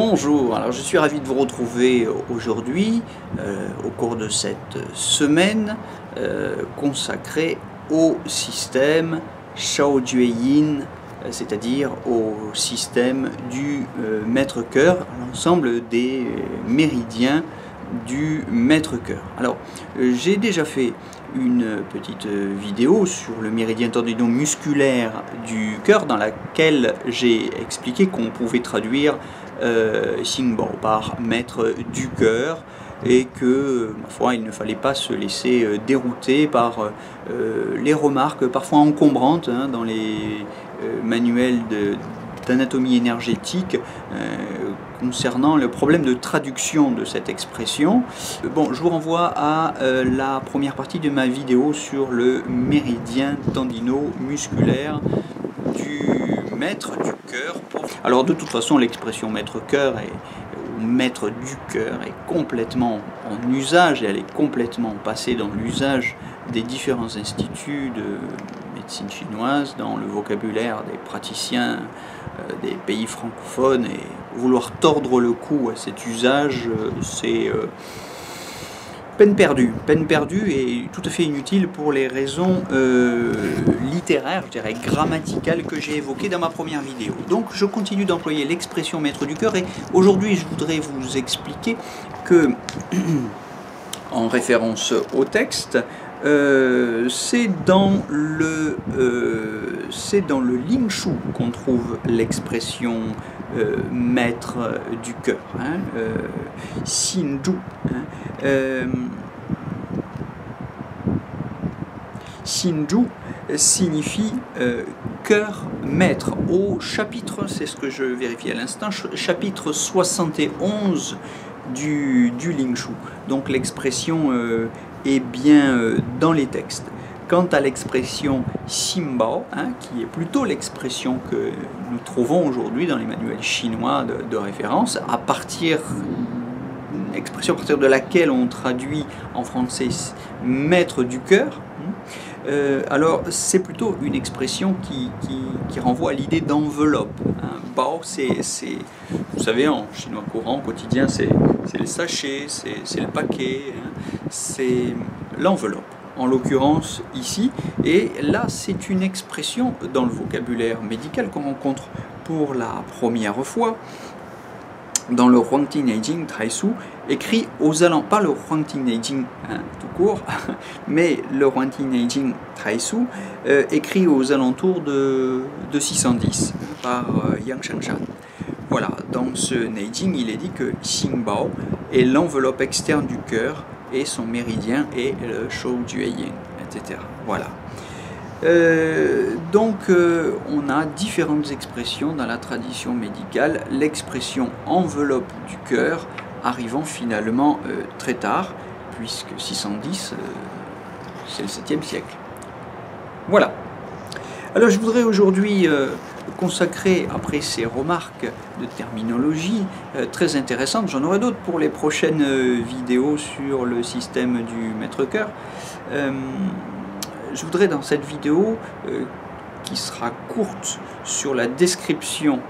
Bonjour, alors je suis ravi de vous retrouver aujourd'hui au cours de cette semaine consacrée au système Shao Jue Yin, c'est-à-dire au système du maître-cœur, l'ensemble des méridiens du maître-cœur. Alors j'ai déjà fait une petite vidéo sur le méridien tendino-musculaire du cœur dans laquelle j'ai expliqué qu'on pouvait traduire Xingbao par maître du cœur et que, ma foi, il ne fallait pas se laisser dérouter par les remarques parfois encombrantes dans les manuels d'anatomie énergétique concernant le problème de traduction de cette expression. Bon, je vous renvoie à la première partie de ma vidéo sur le méridien tendino-musculaire du maître du cœur. Alors de toute façon, l'expression maître-cœur ou maître du cœur est complètement en usage et elle est complètement passée dans l'usage des différents instituts de médecine chinoise, dans le vocabulaire des praticiens des pays francophones, et vouloir tordre le cou à cet usage, c'est peine perdue et tout à fait inutile pour les raisons littéraires, je dirais grammaticales, que j'ai évoquées dans ma première vidéo. Donc je continue d'employer l'expression maître du cœur et aujourd'hui je voudrais vous expliquer que, en référence au texte, c'est dans le Ling Shu qu'on trouve l'expression maître du cœur, Xin Zhu. Xin Zhu signifie cœur maître. Au chapitre, c'est ce que je vérifie à l'instant, chapitre 71 du Ling Shu. Donc l'expression est bien dans les textes. Quant à l'expression Xingbao, qui est plutôt l'expression que nous trouvons aujourd'hui dans les manuels chinois de référence, expression à partir de laquelle on traduit en français maître du cœur, alors c'est plutôt une expression qui renvoie à l'idée d'enveloppe. Bao, vous savez, en chinois courant, quotidien, c'est le sachet, c'est le paquet, c'est l'enveloppe, en l'occurrence ici. Et là, c'est une expression dans le vocabulaire médical qu'on rencontre pour la première fois dans le Huangti Neijing Taisu, écrit aux alentours, pas le Huangti Neijing tout court, mais le Huangti Neijing Taisu, écrit aux alentours de 610 par Yang Shangshan. Voilà, dans ce Neijing, il est dit que Xingbao est l'enveloppe externe du cœur et son méridien est le Shou Jue Yin, etc. Voilà. Donc on a différentes expressions dans la tradition médicale, l'expression enveloppe du cœur arrivant finalement très tard, puisque 610 c'est le 7e siècle. Voilà. Alors je voudrais aujourd'hui consacrer, après ces remarques de terminologie très intéressantes, j'en aurai d'autres pour les prochaines vidéos sur le système du maître-cœur. Je voudrais dans cette vidéo, qui sera courte sur la description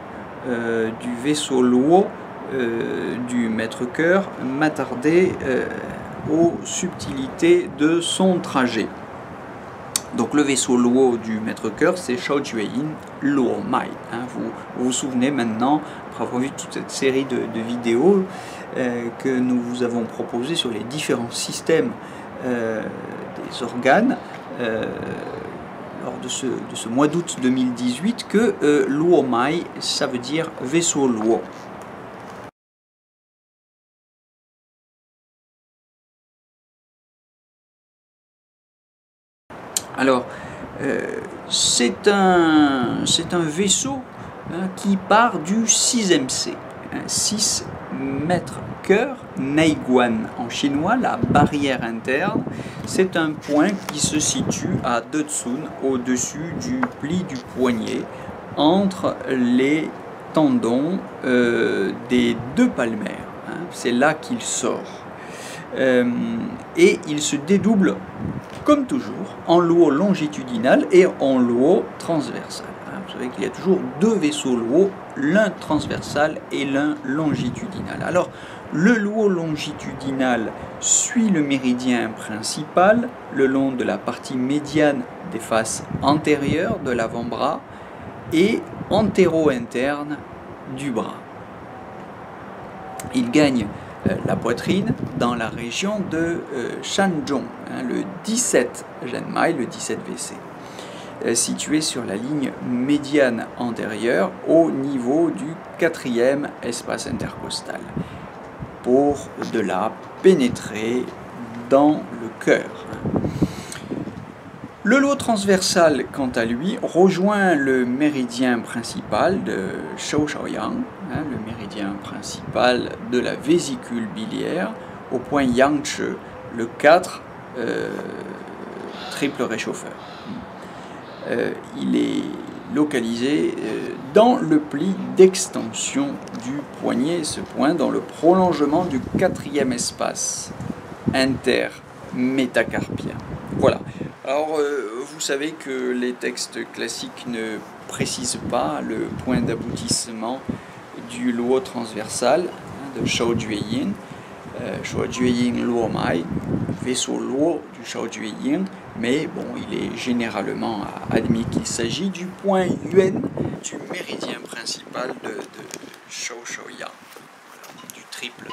du vaisseau Luo du maître-cœur, m'attarder aux subtilités de son trajet. Donc le vaisseau Luo du maître-cœur, c'est Shao Jue Yin Luo Mai. Vous vous souvenez maintenant, après avoir vu toute cette série de vidéos que nous vous avons proposées sur les différents systèmes des organes, lors de ce mois d'août 2018, que Luo Mai, ça veut dire vaisseau Luo. Alors, c'est un vaisseau qui part du 6e C, 6 mètres cœur, Neiguan en chinois, la barrière interne. C'est un point qui se situe à Detsun, au-dessus du pli du poignet, entre les tendons des deux palmaires. C'est là qu'il sort. Et il se dédouble, comme toujours, en luo longitudinal et en luo transversal. Vous savez qu'il y a toujours deux vaisseaux Luo, l'un transversal et l'un longitudinal. Alors, le Luo longitudinal suit le méridien principal le long de la partie médiane des faces antérieures de l'avant-bras et antéro-interne du bras. Il gagne la poitrine dans la région de Shanzhong, le 17 Zhenmai, le 17 VC, situé sur la ligne médiane antérieure au niveau du 4e espace intercostal, pour de là pénétrer dans le cœur. Le Luo transversal, quant à lui, rejoint le méridien principal de Shou-Shaoyang, le méridien principal de la vésicule biliaire, au point Yangche, le 4, triple réchauffeur. Il est localisé dans le pli d'extension du poignet, ce point dans le prolongement du 4e espace intermétacarpien. Voilà. Alors, vous savez que les textes classiques ne précisent pas le point d'aboutissement du Luo transversal de Shao-Jueyin, Shao-Jueyin Luo Mai, vaisseau Luo du Shao-Jueyin, mais bon, il est généralement admis qu'il s'agit du point Yuan du méridien principal de Shou-Shaoyang, du triple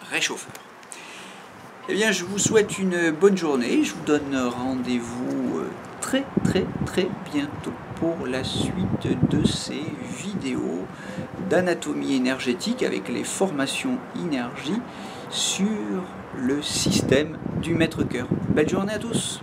réchauffeur. Eh bien, je vous souhaite une bonne journée. Je vous donne rendez-vous très bientôt pour la suite de ces vidéos d'anatomie énergétique avec les formations énergie sur le système du maître-cœur. Belle journée à tous!